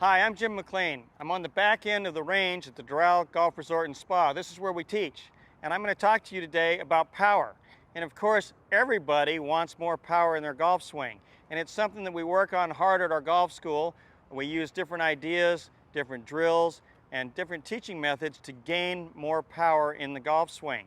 Hi, I'm Jim McLean. I'm on the back end of the range at the Doral Golf Resort and Spa. This is where we teach. And I'm going to talk to you today about power. And of course, everybody wants more power in their golf swing. And it's something that we work on hard at our golf school. We use different ideas, different drills, and different teaching methods to gain more power in the golf swing.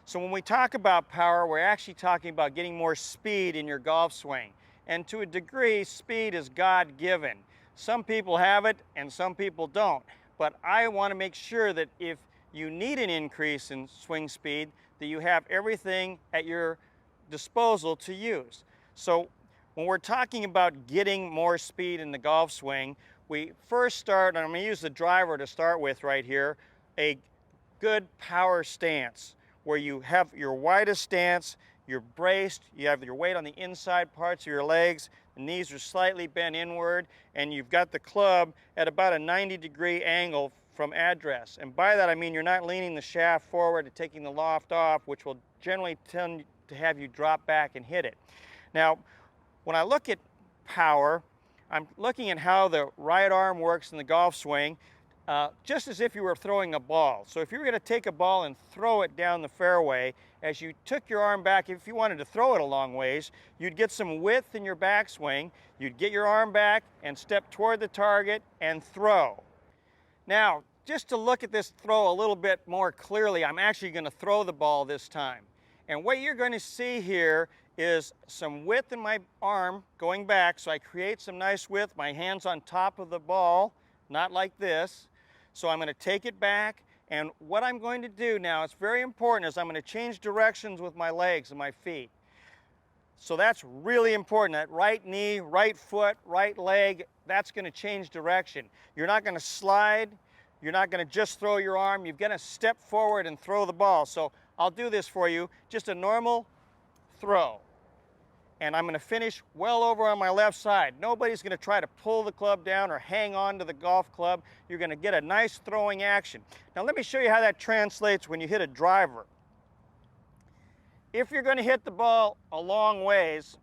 So when we talk about power, we're actually talking about getting more speed in your golf swing. And to a degree, speed is God-given. Some people have it and some people don't. But I want to make sure that if you need an increase in swing speed, that you have everything at your disposal to use. So when we're talking about getting more speed in the golf swing, we first start, and I'm going to use the driver to start with right here, a good power stance where you have your widest stance, you're braced, you have your weight on the inside parts of your legs, the knees are slightly bent inward, and you've got the club at about a 90-degree angle from address. And by that I mean you're not leaning the shaft forward and taking the loft off, which will generally tend to have you drop back and hit it. Now, when I look at power, I'm looking at how the right arm works in the golf swing, just as if you were throwing a ball. So if you were going to take a ball and throw it down the fairway, as you took your arm back, if you wanted to throw it a long ways, you'd get some width in your backswing, you'd get your arm back and step toward the target and throw. Now, just to look at this throw a little bit more clearly, I'm actually going to throw the ball this time. And what you're going to see here is some width in my arm going back, so I create some nice width, my hand's on top of the ball, not like this. So I'm going to take it back, and what I'm going to do now, it's very important, is I'm going to change directions with my legs and my feet. So that's really important. That right knee, right foot, right leg, that's going to change direction. You're not going to slide. You're not going to just throw your arm. You're going to step forward and throw the ball. So I'll do this for you, just a normal throw. And I'm going to finish well over on my left side. Nobody's going to try to pull the club down or hang on to the golf club. You're going to get a nice throwing action. Now let me show you how that translates when you hit a driver. If you're going to hit the ball a long ways,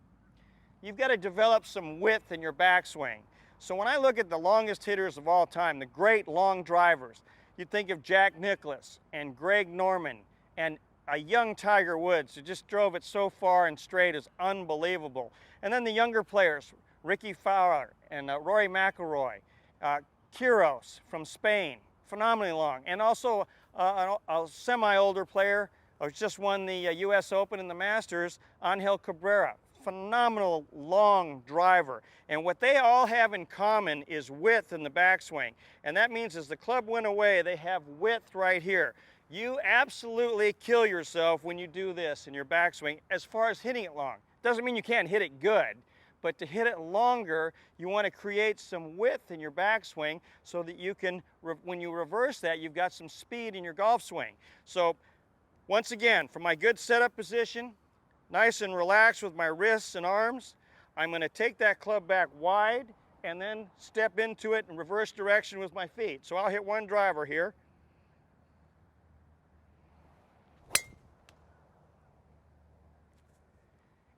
you've got to develop some width in your backswing. So when I look at the longest hitters of all time, the great long drivers, you think of Jack Nicklaus and Greg Norman and a young Tiger Woods who just drove it so far and straight is unbelievable. And then the younger players, Ricky Fowler and Rory McIlroy, Quiros from Spain, phenomenally long. And also a semi-older player who just won the US Open and the Masters, Angel Cabrera. Phenomenal long driver. And what they all have in common is width in the backswing. And that means as the club went away, they have width right here. You absolutely kill yourself when you do this in your backswing as far as hitting it long. Doesn't mean you can't hit it good, but to hit it longer, you want to create some width in your backswing so that you can, when you reverse that, you've got some speed in your golf swing. So once again, from my good setup position, nice and relaxed with my wrists and arms, I'm going to take that club back wide and then step into it in reverse direction with my feet. So I'll hit one driver here.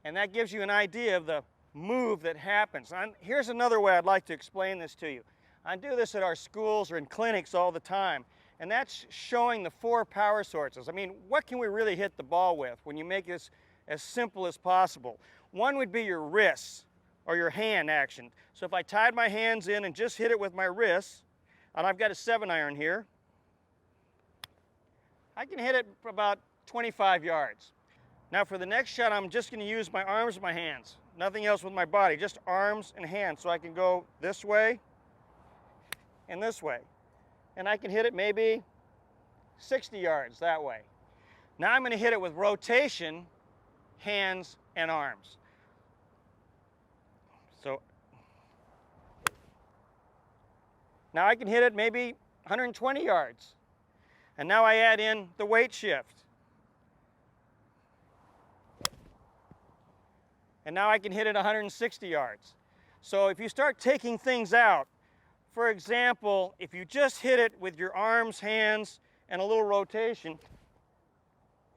And that gives you an idea of the move that happens. Here's another way I'd like to explain this to you. I do this at our schools or in clinics all the time, and that's showing the 4 power sources. I mean, what can we really hit the ball with when you make this as simple as possible? One would be your wrists or your hand action. So if I tied my hands in and just hit it with my wrists, and I've got a 7-iron here, I can hit it for about 25 yards. Now for the next shot, I'm just going to use my arms and my hands. Nothing else with my body, just arms and hands. So I can go this way and this way. And I can hit it maybe 60 yards that way. Now I'm going to hit it with rotation, hands and arms. So now I can hit it maybe 120 yards. And now I add in the weight shift. And now I can hit it 160 yards. So if you start taking things out, for example, if you just hit it with your arms, hands, and a little rotation,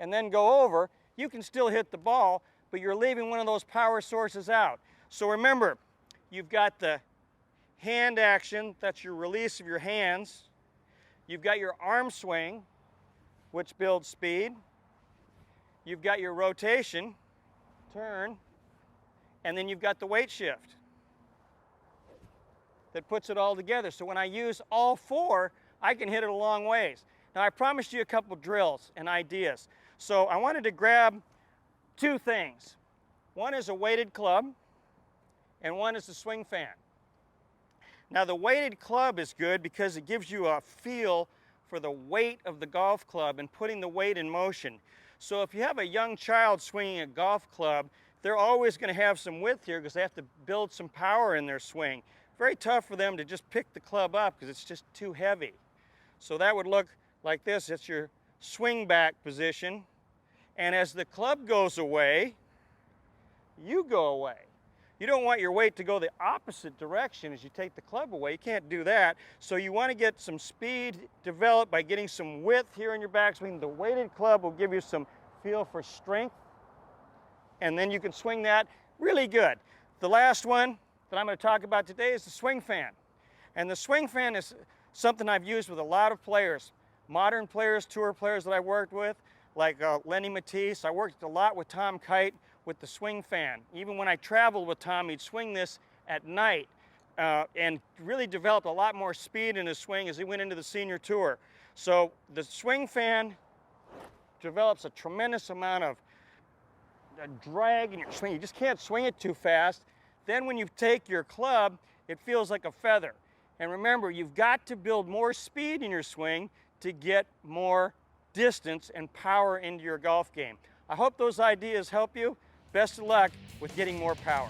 and then go over, you can still hit the ball, but you're leaving one of those power sources out. So remember, you've got the hand action, that's your release of your hands. You've got your arm swing, which builds speed. You've got your rotation, turn, and then you've got the weight shift that puts it all together. So when I use all four, I can hit it a long ways. Now I promised you a couple drills and ideas. So I wanted to grab two things. One is a weighted club, and one is the swing fan. Now the weighted club is good because it gives you a feel for the weight of the golf club and putting the weight in motion. So if you have a young child swinging a golf club, they're always going to have some width here because they have to build some power in their swing. Very tough for them to just pick the club up because it's just too heavy. So that would look like this. It's your swing back position. And as the club goes away, you go away. You don't want your weight to go the opposite direction as you take the club away. You can't do that. So you want to get some speed developed by getting some width here in your backswing. The weighted club will give you some feel for strength. And then you can swing that really good. The last one that I'm going to talk about today is the swing fan. And the swing fan is something I've used with a lot of players. Modern players, tour players that I worked with, like Lenny Matisse. I worked a lot with Tom Kite with the swing fan. Even when I traveled with Tom, he'd swing this at night and really developed a lot more speed in his swing as he went into the senior tour. So the swing fan develops a tremendous amount of drag in your swing. You just can't swing it too fast. Then when you take your club, it feels like a feather. And remember, you've got to build more speed in your swing to get more distance and power into your golf game. I hope those ideas help you. Best of luck with getting more power.